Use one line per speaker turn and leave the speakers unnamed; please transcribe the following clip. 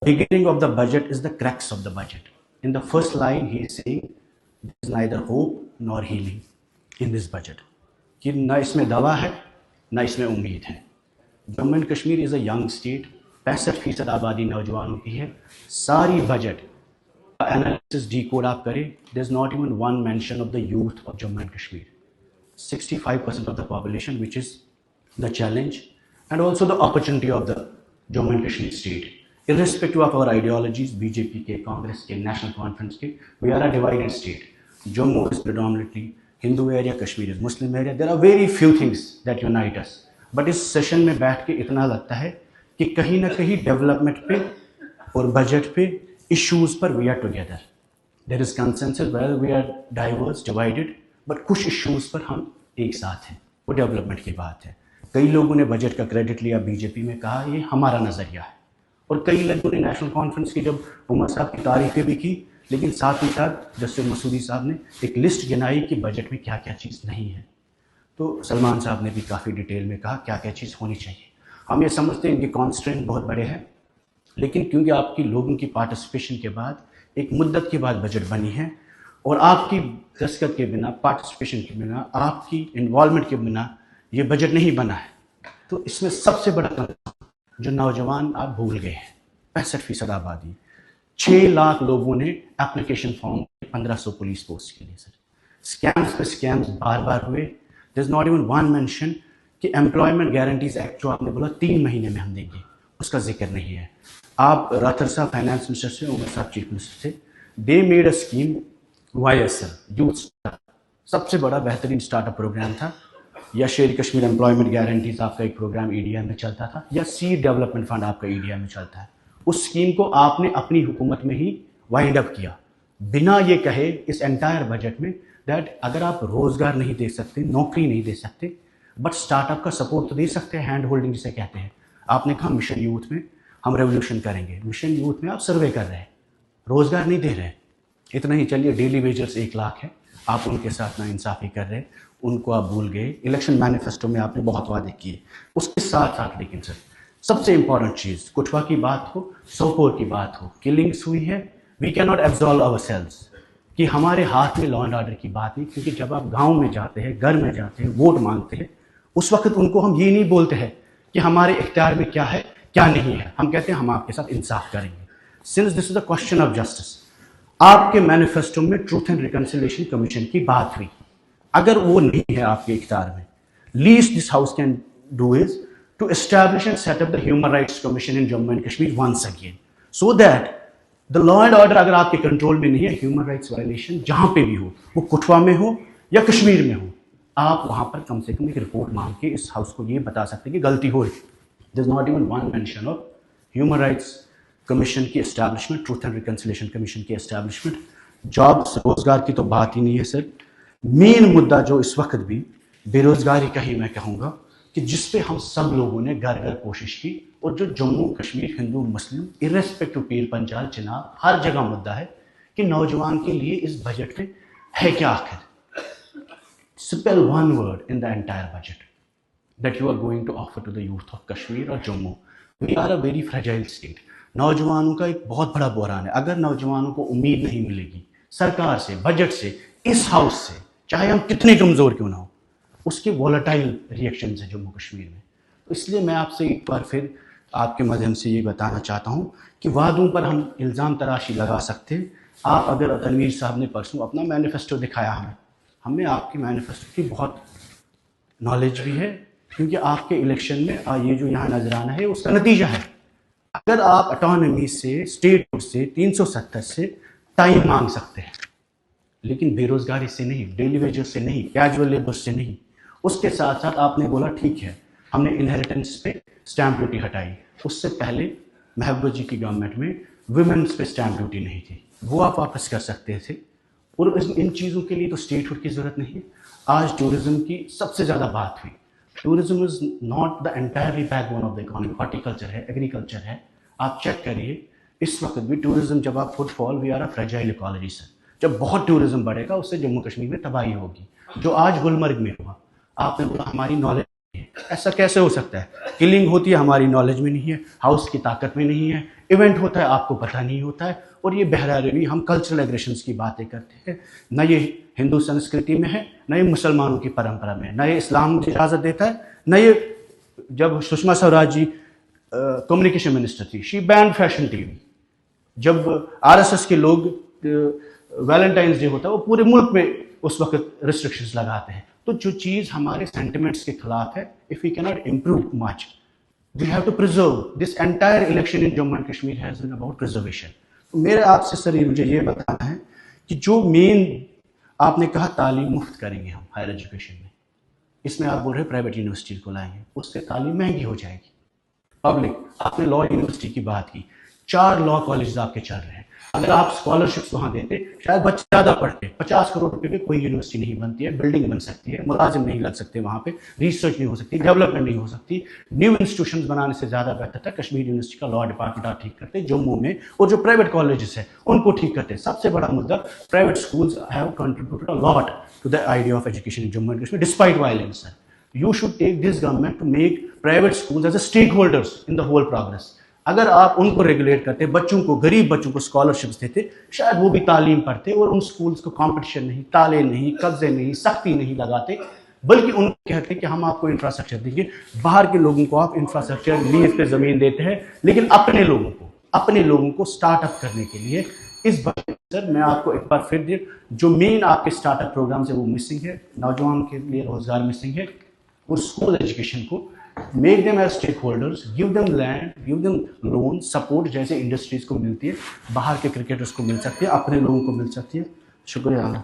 Beginning of the budget is the crux of the budget. In the first line, he is saying there is neither hope nor healing in this budget. कि न इसमें दवा है न इसमें उम्मीद है. Jammu and Kashmir is a young state. 65% आबादी नौजवानों की है. सारी बजट एनालिसिस डी कोड आप करें, there is not even one mention of the youth of Jammu and Kashmir. 65% of the population, which is the challenge and also the opportunity of the Jammu and Kashmir state. Irrespective of our ideologies, BJP के, कांग्रेस के, national conference के, we are a divided state. Jammu is predominantly Hindu area, Kashmir is Muslim area. There are very few things that unite us. But इस session में बैठ के इतना लगता है कि कहीं ना कहीं डेवलपमेंट पे और बजट पे इश्यूज पर we are together. There is consensus where we are diverse divided, but कुछ इश्यूज पर हम एक साथ हैं. वो डेवलपमेंट की बात है. कई लोगों ने बजट का क्रेडिट लिया, बीजेपी में कहा ये हमारा नज़रिया है, और कई लोगों ने नेशनल कॉन्फ्रेंस की जब उमर साहब की तारीफें भी की, लेकिन साथ ही साथ जस्टिस मसूदी साहब ने एक लिस्ट गिनाई कि बजट में क्या क्या चीज़ नहीं है. तो सलमान साहब ने भी काफ़ी डिटेल में कहा क्या क्या चीज़ होनी चाहिए. हम ये समझते हैं इनके कॉन्स्ट्रेंट बहुत बड़े हैं, लेकिन क्योंकि आपकी लोगों की पार्टिसिपेशन के बाद एक मुद्दत के बाद बजट बनी है, और आपकी दस्तखत के बिना, पार्टिसिपेशन के बिना, आपकी इन्वॉल्वमेंट के बिना ये बजट नहीं बना है. तो इसमें सबसे बड़ा कंसर्न जो नौजवान आप भूल गए हैं, 65% आबादी, 6 लाख लोगों ने एप्लीकेशन फॉर्म 1500 पुलिस पोस्ट के लिए. सर स्कैम्स पे स्कैम्स बार बार हुए. There is not even one mention कि एम्प्लॉयमेंट गारंटीज एक्ट जो आपने बोला 3 महीने में हम देंगे, उसका जिक्र नहीं है. आप राठौर साहब फाइनेंस मिनिस्टर से, उमर साहब चीफ मिनिस्टर से, they made a scheme YSL youth startup, सबसे बड़ा बेहतरीन स्टार्टअप प्रोग्राम था. या शेर कश्मीर एम्प्लॉयमेंट गारंटीज आपका एक प्रोग्राम EDI में चलता था, या सीड डेवलपमेंट फंड आपका EDI में चलता है. उस स्कीम को आपने अपनी हुकूमत में ही वाइंड अप किया, बिना ये कहे इस एंटायर बजट में दैट अगर आप रोजगार नहीं दे सकते, नौकरी नहीं दे सकते, बट स्टार्टअप का सपोर्ट तो दे सकते हैं, हैंड होल्डिंग जिसे कहते हैं. आपने कहा मिशन यूथ में हम रेवोल्यूशन करेंगे. मिशन यूथ में आप सर्वे कर रहे हैं, रोजगार नहीं दे रहे. इतना ही चलिए, डेली वेजर्स 1 लाख है, आप उनके साथ ना इंसाफी कर रहे, उनको आप भूल गए. इलेक्शन मैनिफेस्टो में आपने बहुत वादे किए. उसके साथ साथ लेकिन सर सबसे इंपॉर्टेंट चीज़, कुठवा की बात हो, सोपोर की बात हो, किलिंग्स हुई है, we can not absolve our selves कि हमारे हाथ में लॉ एंड ऑर्डर की बात नहीं. क्योंकि जब आप गाँव में जाते हैं, घर में जाते हैं, वोट मांगते हैं, उस वक्त उनको हम ये नहीं बोलते हैं कि हमारे इख्तियार में क्या है क्या नहीं है. हम कहते हैं हम आपके साथ इंसाफ करेंगे. Since this is a question of justice, आपके मैनिफेस्टो में ट्रूथ एंड रिकंसिलिएशन कमीशन की बात हुई. अगर वो नहीं है आपके इख्तियार में, least this house can do is to establish and set up the human rights commission in Jammu and Kashmir once again, so that the law and order अगर आपके कंट्रोल में नहीं है, ह्यूमन राइट्स वायलेशन जहां पे भी हो, वो कुठवा में हो या कश्मीर में हो, आप वहां पर कम से कम एक रिपोर्ट मांग के इस हाउस को ये बता सकते हैं कि गलती हो रही. There is not even one mention of human rights commission की establishment, truth and reconciliation commission की एस्टैब्लिशमेंट. जॉब्स, रोजगार की तो बात ही नहीं है सर. मेन मुद्दा जो इस वक्त भी बेरोजगारी का ही मैं कहूँगा कि जिस पे हम सब लोगों ने घर घर कोशिश की, और जो जम्मू कश्मीर हिंदू मुस्लिम इर्रेस्पेक्टिव पीर पंचाल चिनाब हर जगह मुद्दा है कि नौजवान के लिए इस बजट में है क्या आखिर. Spell one word in the entire budget that you are going to offer to the youth of Kashmir or Jammu. We are a very fragile state. नौजवानों का एक बहुत बड़ा बहरान है. अगर नौजवानों को उम्मीद नहीं मिलेगी सरकार से, बजट से, इस हाउस से, चाहे हम कितने कमज़ोर क्यों ना हो, उसके वॉलेटाइल रिएक्शन है जम्मू कश्मीर में. तो इसलिए मैं आपसे एक बार फिर आपके माध्यम से ये बताना चाहता हूँ कि वादों पर हम इल्ज़ाम तराशी लगा सकते हैं. आप अगर तनवीर साहब ने परसों अपना मैनिफेस्टो दिखाया, हमें आपकी मैनिफेस्टो की बहुत नॉलेज भी है, क्योंकि आपके इलेक्शन में ये जो यहाँ नजराना है उसका नतीजा है. अगर आप ऑटोनॉमी से, स्टेट से, 370 से टाइम मांग सकते हैं, लेकिन बेरोजगारी से नहीं, डेली वेजर से नहीं, कैजुअल लेबर से नहीं. उसके साथ साथ आपने बोला ठीक है हमने इनहेरिटेंस पे स्टैंप ड्यूटी हटाई. उससे पहले महबूबा जी की गवर्नमेंट में वुमेन्स पे स्टैंप ड्यूटी नहीं थी, वो आप वापस कर सकते थे. और इन चीज़ों के लिए तो स्टेटहुड की ज़रूरत नहीं है. आज टूरिज्म की सबसे ज़्यादा बात हुई. Tourism is not the entirely backbone of the economy. Horticulture है, एग्रीकल्चर है. आप चेक करिए इस वक्त भी टूरिज्म, जब आप footfall, we are a fragile ecology sir. जब बहुत टूरिज्म बढ़ेगा उससे जम्मू कश्मीर में तबाही होगी, जो आज गुलमर्ग में हुआ. आपने बोला हमारी नॉलेज नहीं है, ऐसा कैसे हो सकता है? किलिंग होती है, हमारी नॉलेज में नहीं है, हाउस की ताकत में नहीं है, इवेंट होता है आपको पता नहीं होता है, और ये बहरा रवी हम कल्चरल एग्रेशंस की बातें करते हैं। न ये हिंदू संस्कृति में है, न ये मुसलमानों की परंपरा में, न ये इस्लाम की इजाज़त देता है, न ये जब सुषमा स्वराज जी कम्युनिकेशन मिनिस्टर थी, शी बैन फैशन टीवी। जब आरएसएस के लोग वैलेंटाइंस डे होता है वो पूरे मुल्क में उस वक्त रिस्ट्रिक्शंस लगाते हैं। तो जो चीज़ हमारे सेंटिमेंट्स के खिलाफ है, if we can not improve much, we have to preserve. This entire election in Jammu and Kashmir has been about preservation. तो मेरे आपसे सर मुझे ये बताना है कि जो मेन आपने कहा तालीम मुफ्त करेंगे हम हायर एजुकेशन में, इसमें आप बोल रहे प्राइवेट यूनिवर्सिटी को लाएंगे, उससे तालीम महंगी हो जाएगी। पब्लिक, आपने लॉ यूनिवर्सिटी की बात की, 4 लॉ कॉलेज आपके चल रहे हैं। अगर आप स्कॉलरशिप्स वहां देते शायद बच्चे ज़्यादा पढ़ते। 50 करोड़ रुपए में कोई यूनिवर्सिटी नहीं बनती है, बिल्डिंग बन सकती है, मुलाजिम नहीं लग सकते वहां पे, रिसर्च नहीं हो सकती, डेवलपमेंट नहीं हो सकती। न्यू इंस्टीट्यूशंस बनाने से ज़्यादा बेहतर था कश्मीर यूनिवर्सिटी का लॉ डिपार्टमेंट आप ठीक करते जम्मू में, और जो प्राइवेट कॉलेजेस है उनको ठीक करते। सबसे बड़ा मुद्दा, private schools have contributed a lot to the idea of education in Jammu and Kashmir despite violence. You should take this government to make private schools as a stakeholders in the whole progress. अगर आप उनको regulate करते, बच्चों को, गरीब बच्चों को scholarships देते, शायद वो भी तालीम पढ़ते और उन स्कूल्स को कंपटीशन नहीं, ताले नहीं, कब्जे नहीं, सख्ती नहीं लगाते, बल्कि उनको कहते कि हम आपको इंफ्रास्ट्रक्चर देंगे। बाहर के लोगों को आप इंफ्रास्ट्रक्चर लीज पे ज़मीन देते हैं, लेकिन अपने लोगों को स्टार्टअप करने के लिए इस बार सर मैं आपको एक बार फिर दे, जो मेन आपके स्टार्टअप प्रोग्राम है वो मिसिंग है, नौजवान के लिए रोजगार मिसिंग है, और स्कूल एजुकेशन को make them as stakeholders, give them land, give them loan support, जैसे इंडस्ट्रीज को मिलती है, बाहर के क्रिकेटर्स को मिल सकती है, अपने लोगों को मिल सकती है। शुक्रिया।